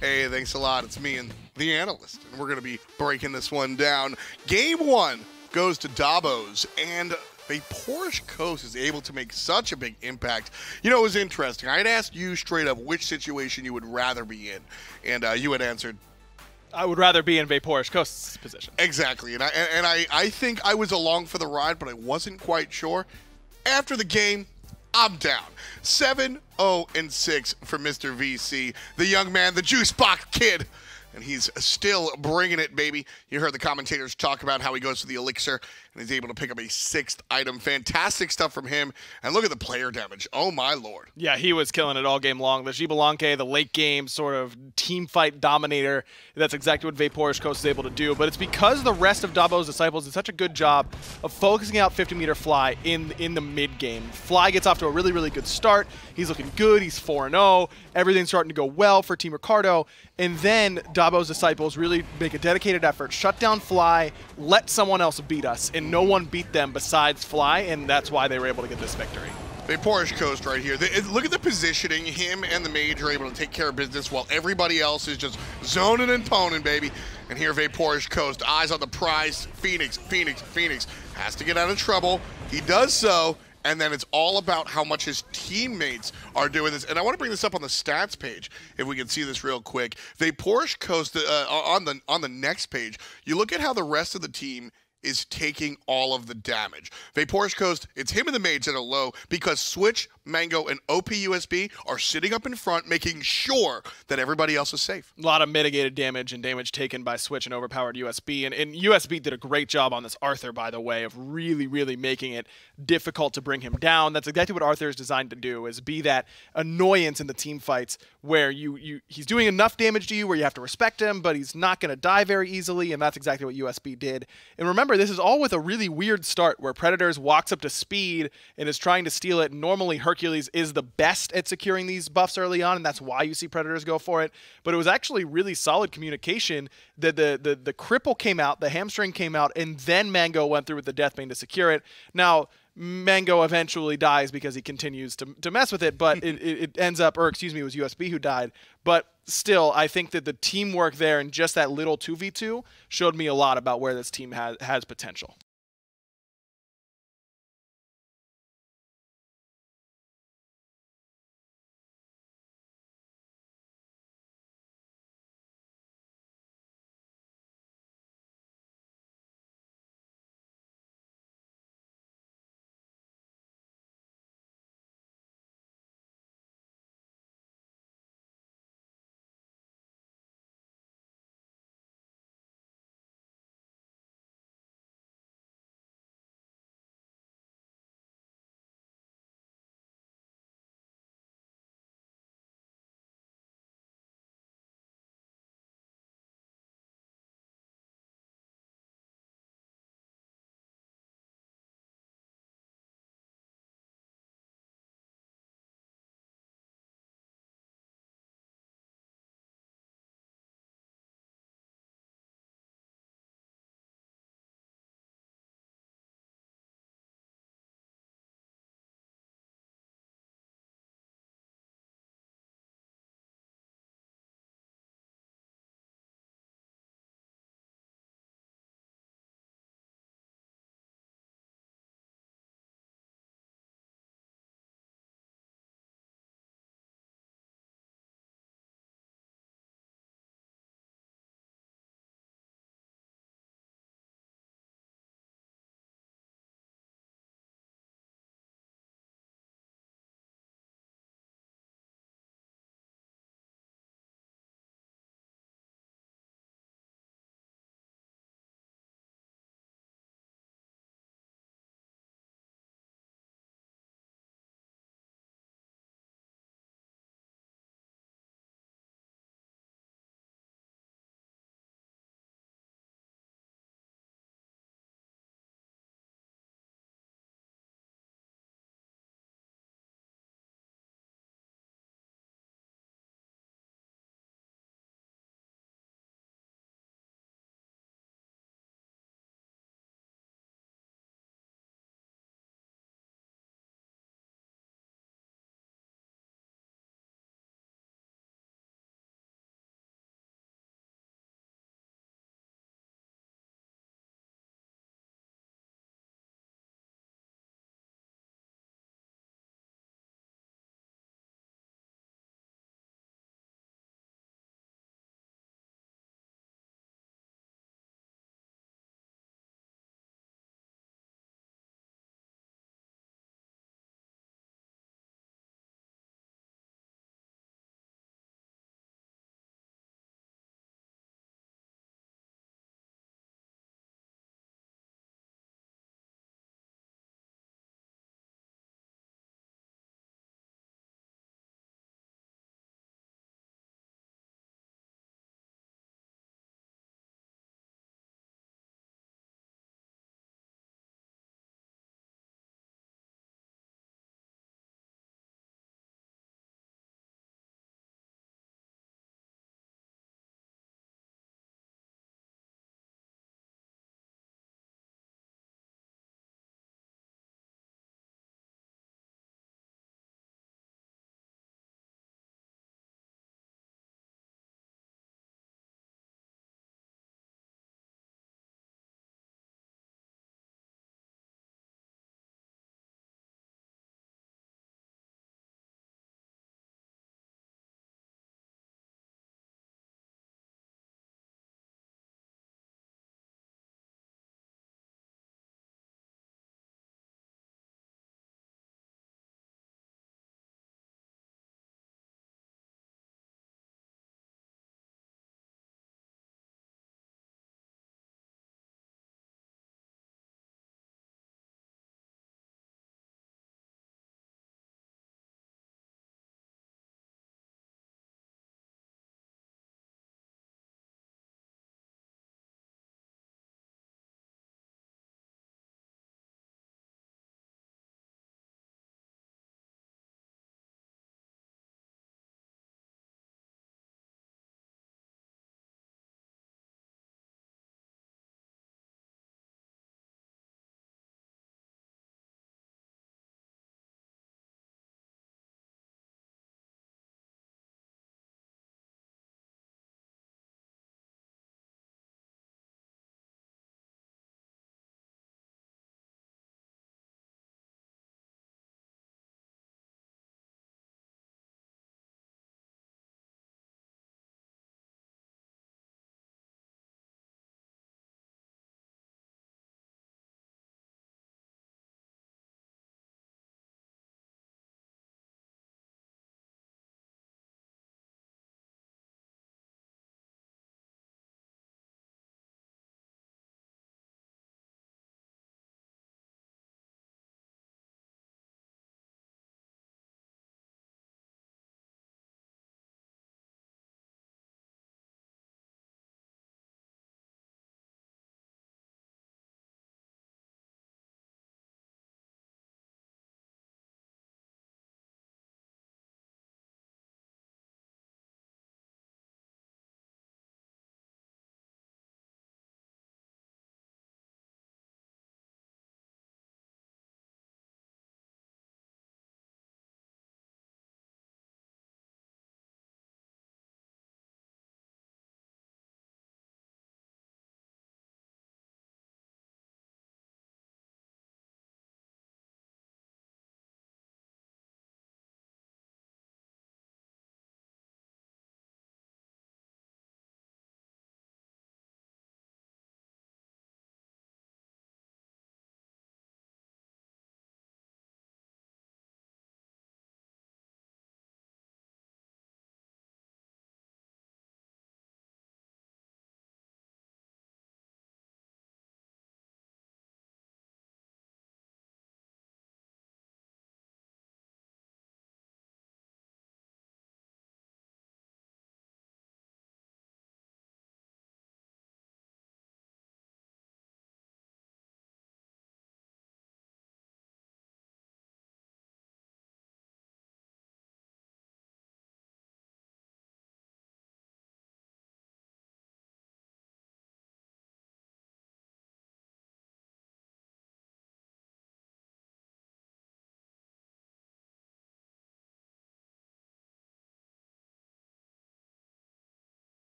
Hey, thanks a lot. It's me and the analyst, and we're going to be breaking this one down. Game 1 goes to Dobbos, and Vaporish Coast is able to make such a big impact. You know, it was interesting. I had asked you straight up which situation you would rather be in, and you had answered, I would rather be in Vaporish Coast's position. Exactly, and I think I was along for the ride, but I wasn't quite sure. After the game, I'm down. 7-0-6 for Mr. VC, the young man, the juice box kid. And he's still bringing it, baby. You heard the commentators talk about how he goes to the elixir and he's able to pick up a 6th item. Fantastic stuff from him. And look at the player damage. Oh, my Lord. Yeah, he was killing it all game long. The Xbalanque, the late game sort of team fight dominator, that's exactly what Vaporish Coast is able to do. But it's because the rest of Dobbos Disciples did such a good job of focusing out 50-meter Fly in the mid-game. Fly gets off to a really, really good start. He's looking good. He's 4-0. Everything's starting to go well for Team Ricardo. And then Dobbos Disciples really make a dedicated effort, shut down Fly, let someone else beat us, and no one beat them besides Fly, and that's why they were able to get this victory. Vaporish Coast right here. Look at the positioning. Him and the Mage are able to take care of business while everybody else is just zoning and poning, baby. And here Vaporish Coast, eyes on the prize. Phoenix has to get out of trouble. He does so. And then it's all about how much his teammates are doing this. And I want to bring this up on the stats page, if we can see this real quick. Vaporish Coast, on the next page, you look at how the rest of the team is taking all of the damage. Vaporish Coast, it's him and the Mage that are low because Switch, Mango, and OPUSB are sitting up in front making sure that everybody else is safe. A lot of mitigated damage and damage taken by Switch and OverPoweredUSB. And USB did a great job on this Arthur, by the way, of really, really making it difficult to bring him down. That's exactly what Arthur is designed to do, is be that annoyance in the team fights where he's doing enough damage to you where you have to respect him, but he's not going to die very easily, and that's exactly what USB did. And remember, this is all with a really weird start where Predators walks up to speed and is trying to steal it. Normally, Hercules is the best at securing these buffs early on, and that's why you see Predators go for it. But it was actually really solid communication that the cripple came out, the hamstring came out, and then Mango went through with the Deathbane to secure it. Now, Mango eventually dies because he continues to mess with it, but it ends up, or excuse me, it was USB who died. But still, I think that the teamwork there and just that little 2v2 showed me a lot about where this team has potential.